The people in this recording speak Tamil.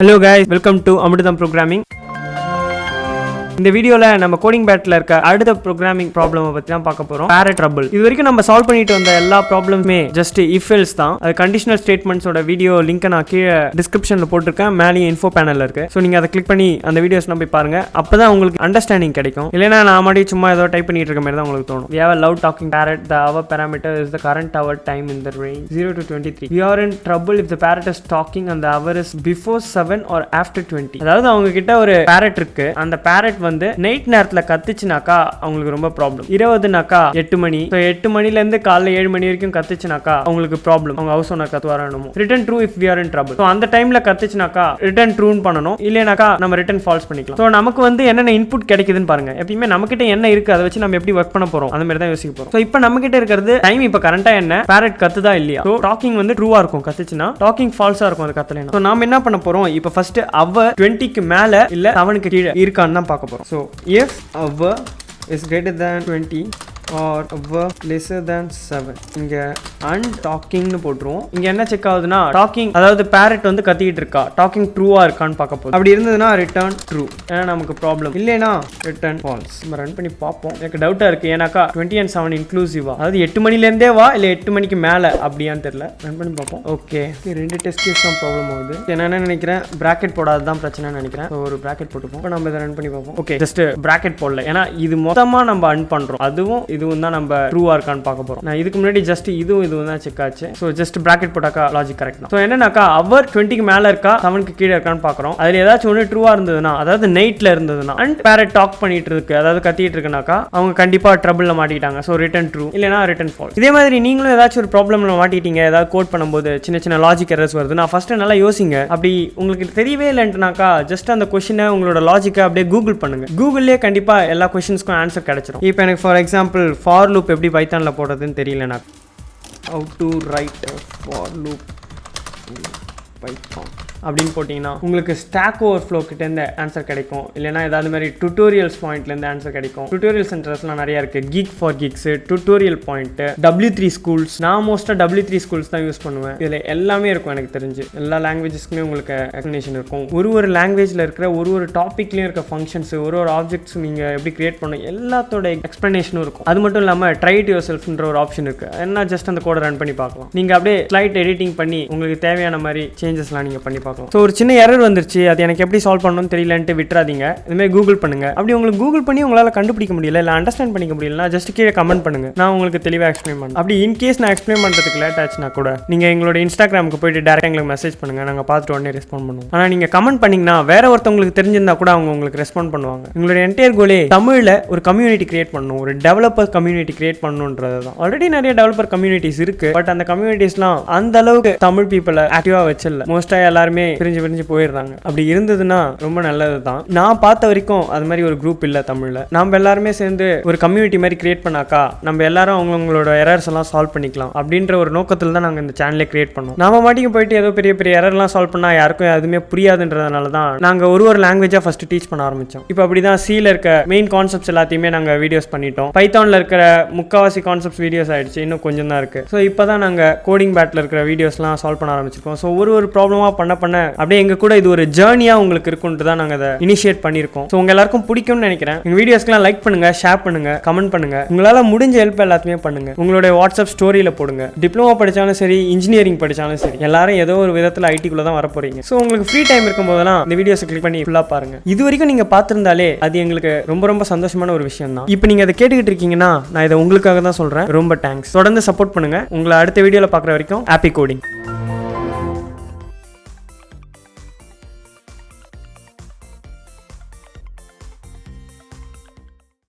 Hello guys, welcome to Ambutudhan programming. இந்த வீடியோல நம்ம கோடிங் பேட்ல இருக்க அடுத்த ப்ரோக்ராமிங் ப்ராப்ளமை பத்தி தான் பார்க்க போறோம். Parrot trouble. இது வரைக்கும் நம்ம சால்வ் பண்ணிட்டு வந்த எல்லா ப்ராப்ளம்ஸுமே ஜஸ்ட் இஃப் எல்ஸ் தான். அது கண்டிஷனல் ஸ்டேட்மெண்ட்ஸோட வீடியோ லிங்க் நான் கீழே டிஸ்கிரிப்ஷன்ல போட்டிருக்கேன். மேலே இன்ஃபோ பேனல்ல இருக்கு. ஸோ நீங்க அதை கிளிக் பண்ணி அந்த வீடியோஸ் போய் பாருங்க. அப்பதான் உங்களுக்கு அண்டர்ஸ்டாண்டிங் கிடைக்கும். இல்லைன்னா நான் மாதிரி சும்மா ஏதோ டைப் பண்ணிட்டு இருக்க மாதிரி தான் உங்களுக்கு தோணும். We have a loud talking parrot. The hour parameter is the current hour time in the range 0 to 23. We are in trouble if the parrot is talking and the hour is before 7 or after 20. அதாவது அவங்க கிட்ட ஒரு parrot இருக்கு. அந்த parrot வந்து நைட் நேரத்துல கத்துச்சுனாக்கா அவங்களுக்கு ரொம்ப ப்ராப்ளம். 20நாக்கா 8 மணி. ஸோ 8 மணில இருந்து காலைல 7 மணி வரைக்கும் கத்துச்சுனாக்கா அவங்களுக்கு ப்ராப்ளம். அவங்க ஹவுஸ் ஓனர் கத்துவாரணும். Written true if we are in trouble. So அந்த டைம்ல கத்துச்சுனாக்கா ரிட்டன் ட்ரூன்னு பண்ணணும். இல்லைனாக்கா நம்ம ரிட்டன் ஃபால்ஸ் பண்ணிக்கலாம். ஸோ நமக்கு வந்து என்னென்ன இன்புட் கிடைக்குதுன்னு பாருங்க. எப்பயுமே நம்ம கிட்ட என்ன இருக்கு அதை வச்சு நம்ம எப்படி ஒர்க் பண்ண போறோம் அந்த மாதிரி தான் யோசிக்க போறோம். ஸோ இப்போ நம்ம கிட்ட இருக்கிறது டைம் இப்போ கரண்டா என்ன பேரட் கத்துதா இல்லையா. ஸோ டாக்கிங் வந்து ட்ரூவா இருக்கும் கத்துச்சுன்னா, டாக்கிங் ஃபால்ஸா இருக்கும் அது கத்தலைன்னா. ஸோ நாம என்ன பண்ண போறோம் இப்போ ஃபர்ஸ்ட் அவர் 20க்கு மேல இல்ல 7க்கு கீழே இருக்கான்னு தான் பார்க்க போறோம். So if hour is greater than 20 or hour lesser than 7 இங்க untalkingனு போட்டுருவோம். இங்க என்ன செக் ஆகுதுன்னா டாக்கிங், அதாவது parrot வந்து கத்திக்கிட்டு இருக்கா, டாக்கிங் ட்ரூவா இருக்கான்னு பார்க்க போகுது. அப்படி இருந்ததுன்னா ரிட்டர்ன் ட்ரூ, ஏன்னா நமக்கு ப்ராப்ளம். இல்லைன்னா ரிட்டர்ன் ஃபால்ஸ். நம்ம ரன் பண்ணி பார்ப்போம். எனக்கு டவுட்டா இருக்கு, ஏன்னாக்கா 20 and 7 இன்க்ளூசிவா, அதாவது 8 மணில இருந்தே வா இல்ல 8 மணிக்கு மேல அப்படியான்னு தெரியல. ரன் பண்ணி பார்ப்போம். ஓகே, ரெண்டு டெஸ்ட் கேஸ் தான் ப்ராப்ளம் ஆகுது. நான் என்ன நினைக்கிறேன், பிராக்கெட் போடாததான் பிரச்சனைன்னு நினைக்கிறேன். ஒரு பிராக்கெட் போட்டுப்போம். இப்போ நம்ம இதை ரன் பண்ணி பார்ப்போம். ஓகே, ஜஸ்ட் பிராக்கெட் போடல, ஏன்னா இது மொத்தமா நம்ம அன் பண்றோம். அதுவும் இதுவும் தான் நம்ம ட்ரூவா இருக்கான்னு பார்க்க போறோம். நான் இதுக்கு முன்னாடி ஜஸ்ட் இதுவும் தான் செக் ஆச்சு. ஸோ ஜஸ்ட் பிராக்கெட் போட்டாக்கா லாஜிக் கரெக்ட் தான். ஸோ என்னன்னாக்கா அவர் 20க்கு மேல இருக்கா 7க்கு கீழே இருக்கான்னு பார்க்குறோம். அதுல ஏதாச்சும் ஒன்று ட்ரூவா இருந்ததுன்னா, அதாவது நைட்ல இருந்ததுன்னா அண்ட் பேரட் டாக் பண்ணிட்டு இருக்கு, அதாவது கத்திட்டு இருக்குனாக்கா அவங்க கண்டிப்பா ட்ரபிள்ல மாட்டிட்டாங்க. ஸோ ரிட்டன் ட்ரூ, இல்லைனா ரிட்டன் ஃபால்ஸ். இதே மாதிரி நீங்களும் ஏதாச்சும் ஒரு ப்ராப்ளம்ல மாட்டிட்டீங்க, ஏதாவது கோட் பண்ணும்போது சின்ன சின்ன லாஜிக் எரர்ஸ் வருது, நான் ஃபர்ஸ்ட் நல்லா யோசிங்க. அப்படி உங்களுக்கு தெரியவே இல்லைன்ட்டுனாக்கா ஜஸ்ட் அந்த கொஸ்டினை உங்களோட லாஜிக்கை அப்படியே கூகுள் பண்ணுங்க. கூகுள்லேயே கண்டிப்பா எல்லா கொஸ்டின்ஸ்க்கும் ஆன்சர் கிடைச்சிடும். இப்போ எனக்கு ஃபார் எக்ஸாம்பிள் ஃபார் லூப் எப்படி பைத்தான்ல போடுறதுன்னு தெரியலனா, how to write a for loop in Python அப்படின்னு போட்டிங்கன்னா உங்களுக்கு ஸ்டாக் ஓவர்ஃப்ளோ கிட்டேருந்து ஆன்சர் கிடைக்கும். இல்லைனா ஏதாவது மாதிரி டுட்டோரியல்ஸ் பாயிண்ட்லேருந்து ஆன்சர் கிடைக்கும். டுட்டோரியல் சென்டர்ஸ்லாம் நிறையா இருக்குது. Geek for Geeks, tutorial point, W3 schools. நான் மோஸ்ட்டாக W3 ஸ்கூல்ஸ் தான் யூஸ் பண்ணுவேன். இதில் எல்லாமே இருக்கும் எனக்கு தெரிஞ்சு. எல்லா லாங்குவேஜஸ்க்குமே உங்களுக்கு எக்ஸ்ப்ளனேஷன் இருக்கும். ஒரு லாங்குவேஜில் இருக்கிற ஒரு டாப்பிக்லேயும் இருக்க ஃபங்க்ஷன்ஸ், ஒரு ஆப்ஜெக்ட்ஸ் நீங்கள் எப்படி கிரியேட் பண்ணணும் எல்லாத்தோட எக்ஸ்ப்ளனேஷனும் இருக்கும். அது மட்டும் இல்லாமல் ட்ரை இட் யுவர் செல்ஃப்ன்ற ஒரு ஆப்ஷன் இருக்குது. என்ன ஜஸ்ட் அந்த கோடை ரன் பண்ணி பார்க்கலாம். நீங்கள் அப்படியே ஸ்லைட் எடிட்டிங் பண்ணி உங்களுக்கு தேவையான மாதிரி சேஞ்சஸ்லாம் நீங்கள் பண்ணி பார்க்கலாம். ஸோ ஒரு சின்ன எரர் வந்துருச்சு, அது எனக்கு எப்படி சால்வ் பண்ணணும்னு தெரியலன்ட்டு விட்டுறாதீங்க. இதுமாதிரி கூகுள் பண்ணுங்க. அப்படி உங்களுக்கு கூகுள் பண்ணி உங்களால் கண்டுபிடிக்க முடியல, இல்லை அண்டர்ஸ்டாண்ட் பண்ணிக்க முடியலன்னா ஜஸ்ட் கீழே கமெண்ட் பண்ணுங்க, நான் உங்களுக்கு தெளிவாக எக்ஸ்பிளைன் பண்ணுறேன். அப்படி இன்கேஸ் நான் எக்ஸ்பிளைன் பண்ணுறதுக்கு லேட் ஆச்சுன்னா கூட நீங்கள் எங்களோட இன்ஸ்டாகிராமுக்கு போயிட்டு டேரக்டாக எங்களுக்கு மெசேஜ் பண்ணுங்க, நாங்கள் பார்த்துட்டு உடனே ரெஸ்பாண்ட் பண்ணுவோம். ஆனால் நீங்கள் கமெண்ட் பண்ணிங்கன்னா வேற ஒருத்தவங்களுக்கு தெரிஞ்சிருந்தா கூட அவங்க உங்களுக்கு ரெஸ்பாண்ட் பண்ணுவாங்க. உங்களோட என்டையர் கோலே தமிழில் ஒரு கம்யூனிட்டி கிரியேட் பண்ணணும், ஒரு டெவலப்பர் கம்யூனிட்டி கிரியேட் பண்ணணுன்றது தான். ஆல்ரெடி நிறைய டெவலப்பர் கம்யூனிட்டிஸ் இருக்கு, பட் அந்த கம்யூனிட்டிஸ்லாம் அந்த அளவுக்கு தமிழ் பீப்புளை ஆக்டிவாக வச்சிடல. மோஸ்ட்டாக எல்லாருமே பிரிஞ்சு போயிடுறாங்க. அப்படி இருந்ததுன்னா ரொம்ப நல்லது தான். நான் பார்த்த வரைக்கும் அது மாதிரி ஒரு குரூப் இல்லை தமிழ்ல. நம்ம எல்லாருமே சேர்ந்து ஒரு கம்யூனிட்டி மாதிரி கிரியேட் பண்ணாக்கா நம்ம எல்லாரும் அவங்களோட எரர்ஸ் எல்லாம் சால்வ் பண்ணிக்கலாம் அப்படின்ற ஒரு நோக்கத்தில் தான் நாங்கள் இந்த சேனலை கிரியேட் பண்ணோம். நாம மாட்டிக்கு போயிட்டு ஏதோ பெரிய பெரிய எரர்லாம் சால்வ் பண்ணா யாருக்கும் எதுவுமே புரியாதுன்றதுனால தான் நாங்கள் ஒரு லாங்குவேஜா ஃபர்ஸ்ட் டீச் பண்ண ஆரம்பிச்சோம். இப்போ அப்படிதான் சில இருக்க மெயின் கான்செப்ட்ஸ் எல்லாத்தையுமே நாங்கள் வீடியோஸ் பண்ணிட்டோம். பைத்தான்ல இருக்கிற முக்காவாசி கான்செப்ட்ஸ் வீடியோஸ் ஆயிடுச்சு, இன்னும் கொஞ்சம் தான் இருக்கு. ஸோ இப்போதான் நாங்கள் கோடிங் பேட்ல இருக்கிற வீடியோஸ்லாம் சால்வ் பண்ண ஆரம்பிச்சிருக்கோம். ஸோ ஒரு ப்ராப்ளமா பண்ண அப்படியே எங்க கூட இது ஒரு ஜேர்னியா உங்களுக்கு இருக்கும்னு தான் நாங்கள் அதை இனிஷியேட் பண்ணியிருக்கோம். ஸோ உங்க எல்லாருக்கும் பிடிக்கும்னு நினைக்கிறேன். எங்க வீடியோஸ்க்குலாம் லைக் பண்ணுங்க, ஷேர் பண்ணுங்க, கமெண்ட் பண்ணுங்க. உங்களால முடிஞ்ச ஹெல்ப் எல்லாத்தையுமே பண்ணுங்க. உங்களுடைய வாட்ஸ்அப் ஸ்டோரியில போடுங்க. டிப்ளமோ படிச்சாலும் சரி, இன்ஜினியரிங் படிச்சாலும் சரி, எல்லாரும் ஏதோ ஒரு விதத்தில் ஐடிக்குள்ள தான் வர போறீங்க. ஸோ உங்களுக்கு ஃப்ரீ டைம் இருக்கும் போதெல்லாம் இந்த வீடியோஸ் கிளிக் பண்ணி ஃபுல்லா பாருங்க. இது வரைக்கும் நீங்க பார்த்திருந்தாலே அது எங்களுக்கு ரொம்ப ரொம்ப சந்தோஷமான ஒரு விஷயம் தான். இப்போ நீங்க அதை கேட்டுக்கிட்டு இருக்கீங்கன்னா நான் இதை உங்களுக்காக தான் சொல்றேன். ரொம்ப தேங்க்ஸ். தொடர்ந்து சப்போர்ட் பண்ணுங்க. உங்களை அடுத்த வீடியோல பார்க்குற வரைக்கும் ஹாப்பி கோடிங்.